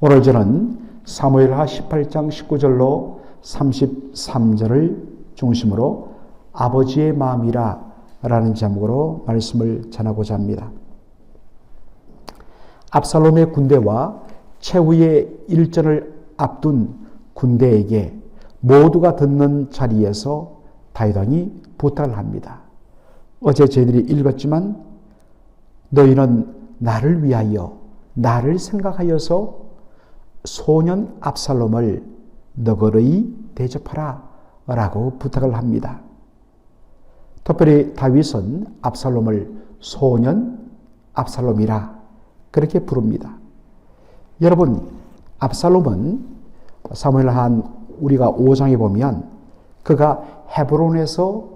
오늘 저는 사무엘하 18장 19절로 33절을 중심으로 아버지의 마음이라 라는 제목으로 말씀을 전하고자 합니다. 압살롬의 군대와 최후의 일전을 앞둔 군대에게 모두가 듣는 자리에서 다윗 왕이 부탁을 합니다. 어제 저희들이 읽었지만 너희는 나를 위하여 나를 생각하여서 소년 압살롬을 너그러이 대접하라 라고 부탁을 합니다. 특별히 다윗은 압살롬을 소년 압살롬이라 그렇게 부릅니다. 여러분, 압살롬은 사무엘하 우리가 5장에 보면 그가 헤브론에서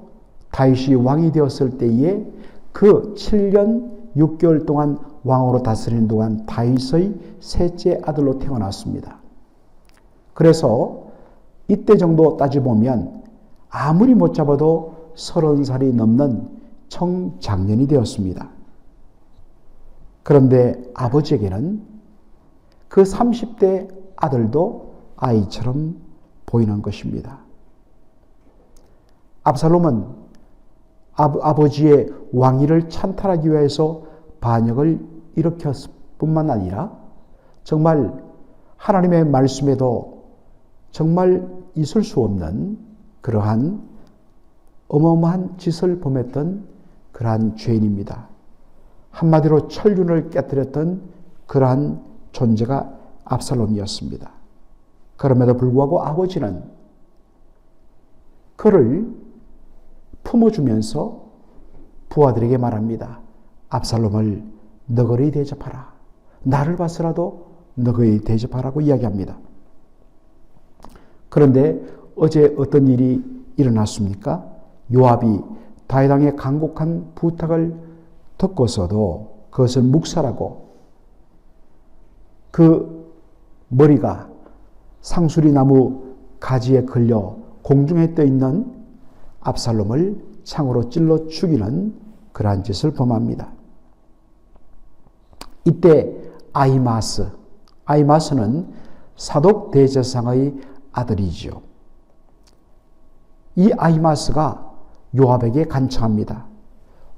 다윗이 왕이 되었을 때에 그 7년 6개월 동안 왕으로 다스리는 동안 다윗의 셋째 아들로 태어났습니다. 그래서 이때 정도 따져보면 아무리 못 잡아도 30살이 넘는 청장년이 되었습니다. 그런데 아버지에게는 그 30대 아들도 아이처럼 보이는 것입니다. 압살롬은 아버지의 왕위를 찬탈하기 위해서 반역을 일으켰을 뿐만 아니라 정말 하나님의 말씀에도 정말 있을 수 없는 그러한 어마어마한 짓을 범했던 그러한 죄인입니다. 한마디로 천륜을 깨뜨렸던 그러한 존재가 압살롬이었습니다. 그럼에도 불구하고 아버지는 그를 품어주면서 부하들에게 말합니다. 압살롬을 너그러이 대접하라. 나를 봐서라도 너그러이 대접하라고 이야기합니다. 그런데 어제 어떤 일이 일어났습니까? 요압이 다윗 왕의 간곡한 부탁을 듣고서도 그것을 묵살하고 그 머리가 상수리 나무 가지에 걸려 공중에 떠 있는 압살롬을 창으로 찔러 죽이는 그러한 짓을 범합니다. 이때 아히마스는 사독 대제사장의 아들이지요. 이 아히마스가 요압에게 간청합니다.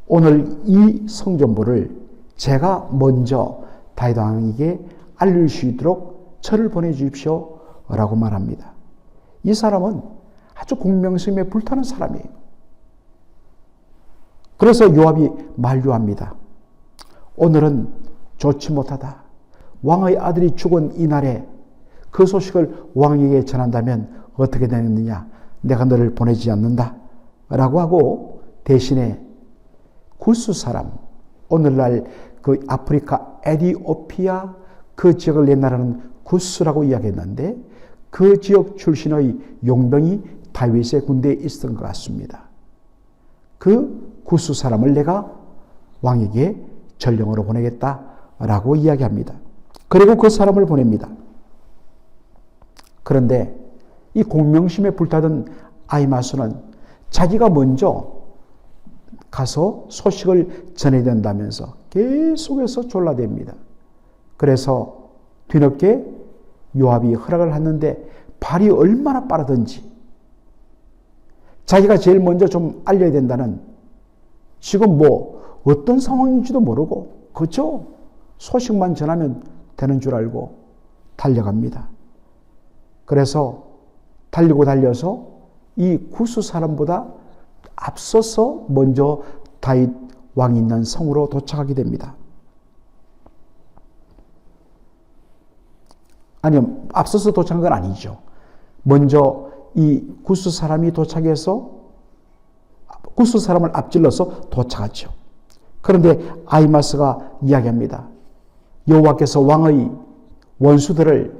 오늘 이 성전부를 제가 먼저 다윗 왕에게 알릴 수 있도록 저를 보내주십시오 라고 말합니다. 이 사람은 아주 공명심에 불타는 사람이에요. 그래서 요압이 만류합니다. 오늘은 좋지 못하다. 왕의 아들이 죽은 이날에 그 소식을 왕에게 전한다면 어떻게 되겠느냐. 내가 너를 보내지 않는다 라고 하고 대신에 구스 사람, 오늘날 그 아프리카 에디오피아 그 지역을 옛날에는 구스라고 이야기했는데 그 지역 출신의 용병이 다윗의 군대에 있었던 것 같습니다. 그 구스 사람을 내가 왕에게 전령으로 보내겠다라고 이야기합니다. 그리고 그 사람을 보냅니다. 그런데 이 공명심에 불타던 아히마스는 자기가 먼저 가서 소식을 전해야 된다면서 계속해서 졸라댑니다. 그래서 뒤늦게 요압이 허락을 했는데 발이 얼마나 빠르든지 자기가 제일 먼저 좀 알려야 된다는 지금 뭐 어떤 상황인지도 모르고 그저 소식만 전하면 되는 줄 알고 달려갑니다. 그래서 달려서 이 구스 사람보다 앞서서 먼저 다윗 왕이 있는 성으로 도착하게 됩니다. 아니요, 앞서서 도착한 건 아니죠. 먼저 이 구스 사람이 도착해서 구스 사람을 앞질러서 도착하죠. 그런데 아히마스가 이야기합니다. 여호와께서 왕의 원수들을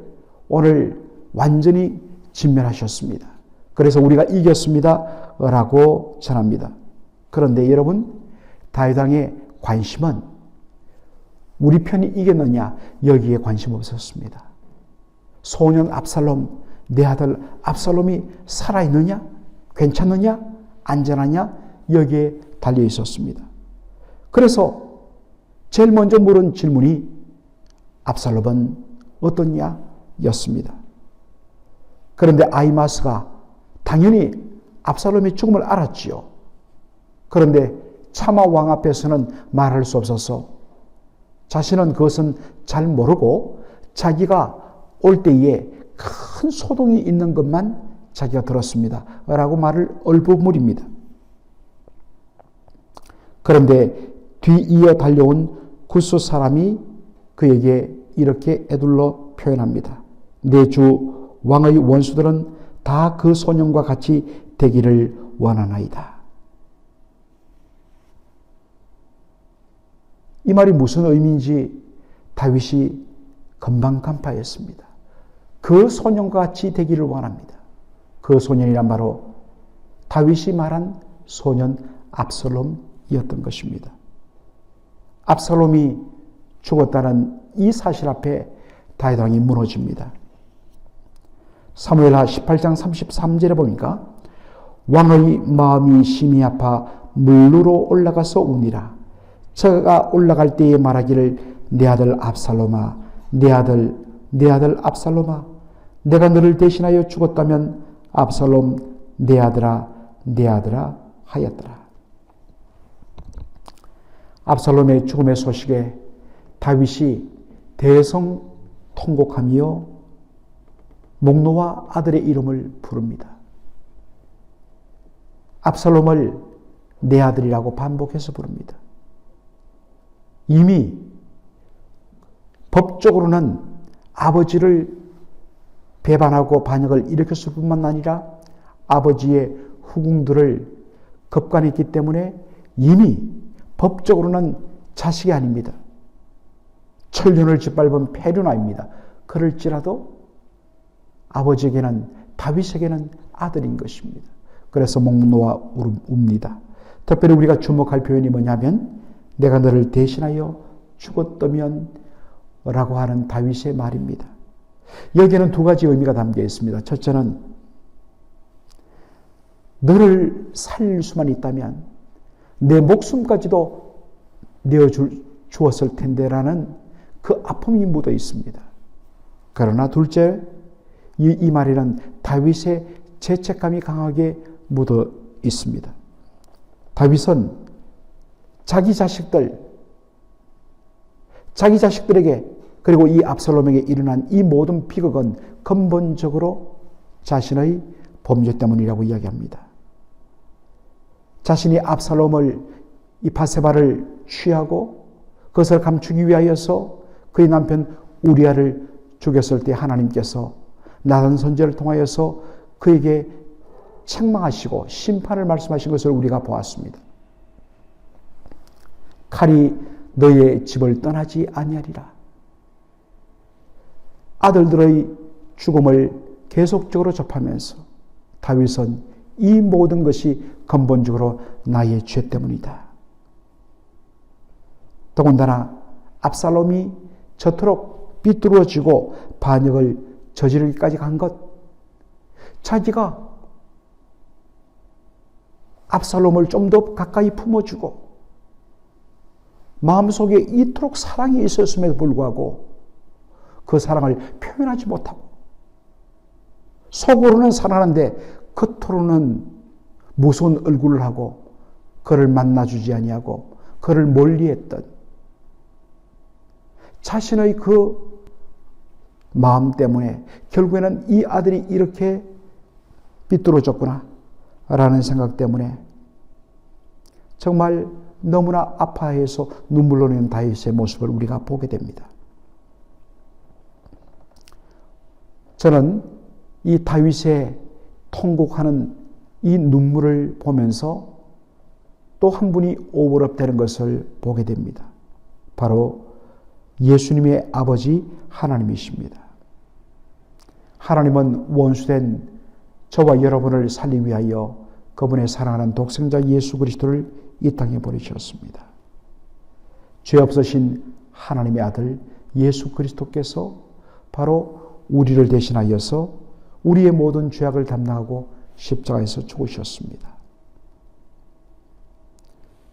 오늘 완전히 진멸하셨습니다. 그래서 우리가 이겼습니다 라고 전합니다. 그런데 여러분, 다윗 왕의 관심은 우리 편이 이겼느냐 여기에 관심 없었습니다. 소년 압살롬, 내 아들 압살롬이 살아있느냐, 괜찮느냐, 안전하냐 여기에 달려 있었습니다. 그래서 제일 먼저 물은 질문이 압살롬은 어떻냐? 였습니다. 그런데 아히마스가 당연히 압살롬의 죽음을 알았지요. 그런데 차마 왕 앞에서는 말할 수 없어서 자신은 그것은 잘 모르고 자기가 올 때에 큰 소동이 있는 것만 자기가 들었습니다. 라고 말을 얼버무립니다. 그런데 뒤이어 달려온 구스 사람이 그에게 이렇게 에둘러 표현합니다. 내 주 왕의 원수들은 다 그 소년과 같이 되기를 원하나이다. 이 말이 무슨 의미인지 다윗이 금방 간파했습니다. 그 소년과 같이 되기를 원합니다. 그 소년이란 바로 다윗이 말한 소년 압살롬이었던 것입니다. 압살롬이 죽었다는 이 사실 앞에 다윗 왕이 무너집니다. 사무엘하 18장 33절에 보니까 왕의 마음이 심히 아파 물루로 올라가서 우니라. 저가 올라갈 때에 말하기를 내 아들 압살롬아, 내 아들 압살롬아, 내가 너를 대신하여 죽었다면 압살롬 내 아들아 하였더라. 압살롬의 죽음의 소식에 다윗이 대성통곡하며 목노와 아들의 이름을 부릅니다. 압살롬을 내 아들이라고 반복해서 부릅니다. 이미 법적으로는 아버지를 배반하고 반역을 일으켰을 뿐만 아니라 아버지의 후궁들을 겁간했기 때문에 이미 법적으로는 자식이 아닙니다. 천륜을 짓밟은 페류나입니다. 그럴지라도 아버지에게는 다윗에게는 아들인 것입니다. 그래서 목놓아 웁니다. 특별히 우리가 주목할 표현이 뭐냐면 내가 너를 대신하여 죽었다면 라고 하는 다윗의 말입니다. 여기에는 두 가지 의미가 담겨 있습니다. 첫째는 너를 살릴 수만 있다면 내 목숨까지도 내어주었을 텐데라는 그 아픔이 묻어 있습니다. 그러나 둘째, 이 말에는 다윗의 죄책감이 강하게 묻어 있습니다. 다윗은 자기 자식들에게 그리고 이 압살롬에게 일어난 이 모든 비극은 근본적으로 자신의 범죄 때문이라고 이야기합니다. 자신이 압살롬을 이 바세바를 취하고 그것을 감추기 위하여서 그의 남편 우리아를 죽였을 때 하나님께서 나단 선지자를 통하여서 그에게 책망하시고 심판을 말씀하신 것을 우리가 보았습니다. 칼이 너의 집을 떠나지 아니하리라. 아들들의 죽음을 계속적으로 접하면서 다윗은 이 모든 것이 근본적으로 나의 죄 때문이다. 더군다나 압살롬이 저토록 삐뚤어지고 반역을 저지르기까지 간 것, 자기가 압살롬을 좀 더 가까이 품어주고 마음속에 이토록 사랑이 있었음에도 불구하고 그 사랑을 표현하지 못하고 속으로는 사랑하는데 겉으로는 무서운 얼굴을 하고 그를 만나주지 아니하고 그를 멀리했던 자신의 그 마음 때문에 결국에는 이 아들이 이렇게 삐뚤어졌구나 라는 생각 때문에 정말 너무나 아파해서 눈물 흘리는 다윗의 모습을 우리가 보게 됩니다. 저는 이 다윗의 통곡하는 이 눈물을 보면서 또 한 분이 오버랩되는 것을 보게 됩니다. 바로 예수님의 아버지 하나님이십니다. 하나님은 원수된 저와 여러분을 살리기 위하여 그분의 사랑하는 독생자 예수 그리스도를 이 땅에 보내주셨습니다. 죄 없으신 하나님의 아들 예수 그리스도께서 바로 우리를 대신하여서 우리의 모든 죄악을 담당하고 십자가에서 죽으셨습니다.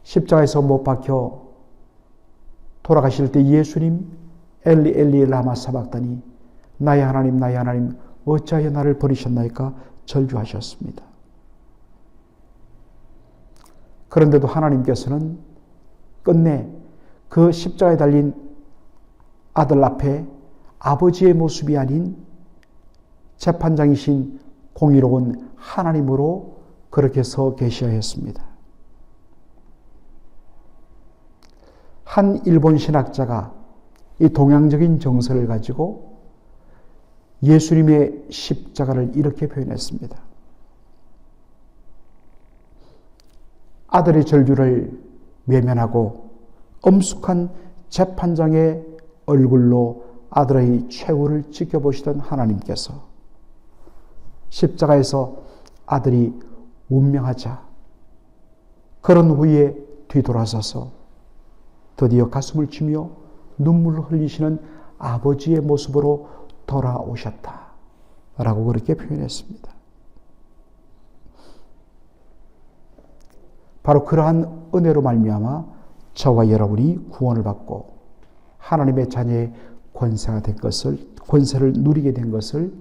십자가에서 못 박혀 돌아가실 때 예수님 엘리 엘리 라마 사박다니 나의 하나님, 나의 하나님, 어찌하여 나를 버리셨나이까 절규하셨습니다. 그런데도 하나님께서는 끝내 그 십자가에 달린 아들 앞에 아버지의 모습이 아닌 재판장이신 공의로운 하나님으로 그렇게 서 계셔야 했습니다. 한 일본 신학자가 이 동양적인 정서를 가지고 예수님의 십자가를 이렇게 표현했습니다. 아들의 절규를 외면하고 엄숙한 재판장의 얼굴로 아들의 최후를 지켜보시던 하나님께서 십자가에서 아들이 운명하자 그런 후에 뒤돌아서서 드디어 가슴을 치며 눈물을 흘리시는 아버지의 모습으로 돌아오셨다 라고 그렇게 표현했습니다. 바로 그러한 은혜로 말미암아 저와 여러분이 구원을 받고 하나님의 자녀의 권세를 누리게 된 것을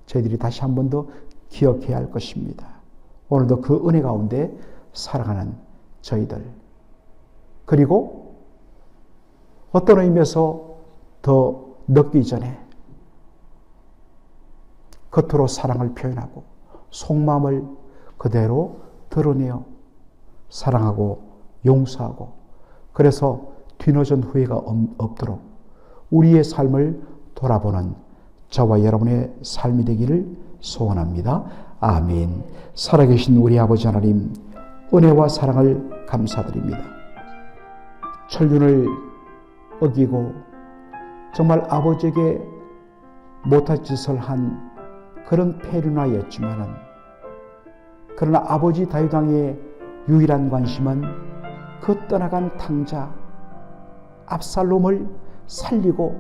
저희들이 다시 한 번 더 기억해야 할 것입니다. 오늘도 그 은혜 가운데 살아가는 저희들, 그리고 어떤 의미에서 더 늦기 전에 겉으로 사랑을 표현하고 속마음을 그대로 드러내어 사랑하고 용서하고, 그래서 뒤늦은 후회가 없도록 우리의 삶을 돌아보는 저와 여러분의 삶이 되기를 소원합니다. 아멘. 살아계신 우리 아버지 하나님, 은혜와 사랑을 감사드립니다. 천륜을 어기고 정말 아버지에게 못할 짓을 한 그런 페르나였지만은, 그러나 아버지 다윗 왕의 유일한 관심은 그 떠나간 탕자 압살롬을 살리고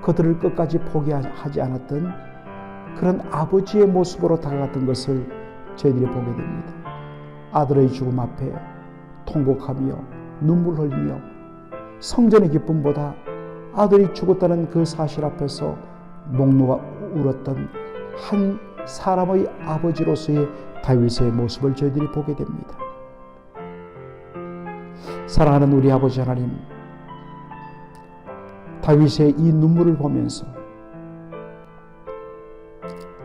그들을 끝까지 포기하지 않았던 그런 아버지의 모습으로 다가갔던 것을 저희들이 보게 됩니다. 아들의 죽음 앞에 통곡하며 눈물 흘리며 성전의 기쁨보다 아들이 죽었다는 그 사실 앞에서 목 놓아 울었던 한 사람의 아버지로서의 다윗의 모습을 저희들이 보게 됩니다. 사랑하는 우리 아버지 하나님, 다윗의 이 눈물을 보면서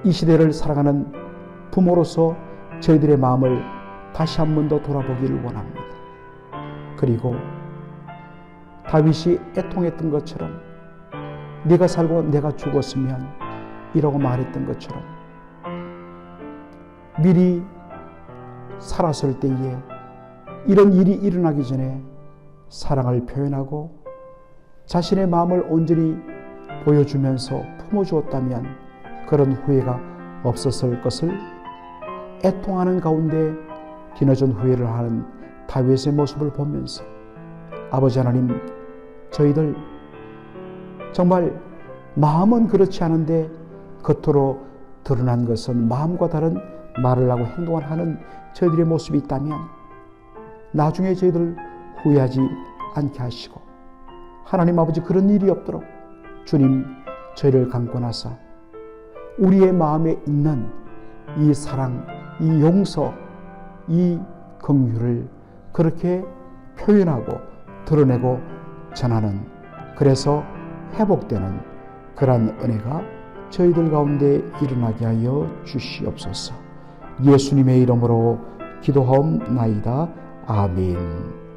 이 시대를 살아가는 부모로서 저희들의 마음을 다시 한 번 더 돌아보기를 원합니다. 그리고 다윗이 애통했던 것처럼, 내가 살고 내가 죽었으면 이라고 말했던 것처럼, 미리 살았을 때에 이런 일이 일어나기 전에 사랑을 표현하고 자신의 마음을 온전히 보여주면서 품어주었다면 그런 후회가 없었을 것을 애통하는 가운데 뒤늦은 후회를 하는 다윗의 모습을 보면서, 아버지 하나님, 저희들 정말 마음은 그렇지 않은데 겉으로 드러난 것은 마음과 다른 말을 하고 행동을 하는 저희들의 모습이 있다면 나중에 저희들 후회하지 않게 하시고, 하나님 아버지, 그런 일이 없도록 주님 저희를 강권하사 우리의 마음에 있는 이 사랑, 이 용서, 이 긍휼을 그렇게 표현하고 드러내고 전하는, 그래서 회복되는 그러한 은혜가 저희들 가운데 일어나게 하여 주시옵소서. 예수님의 이름으로 기도하옵나이다. 아멘.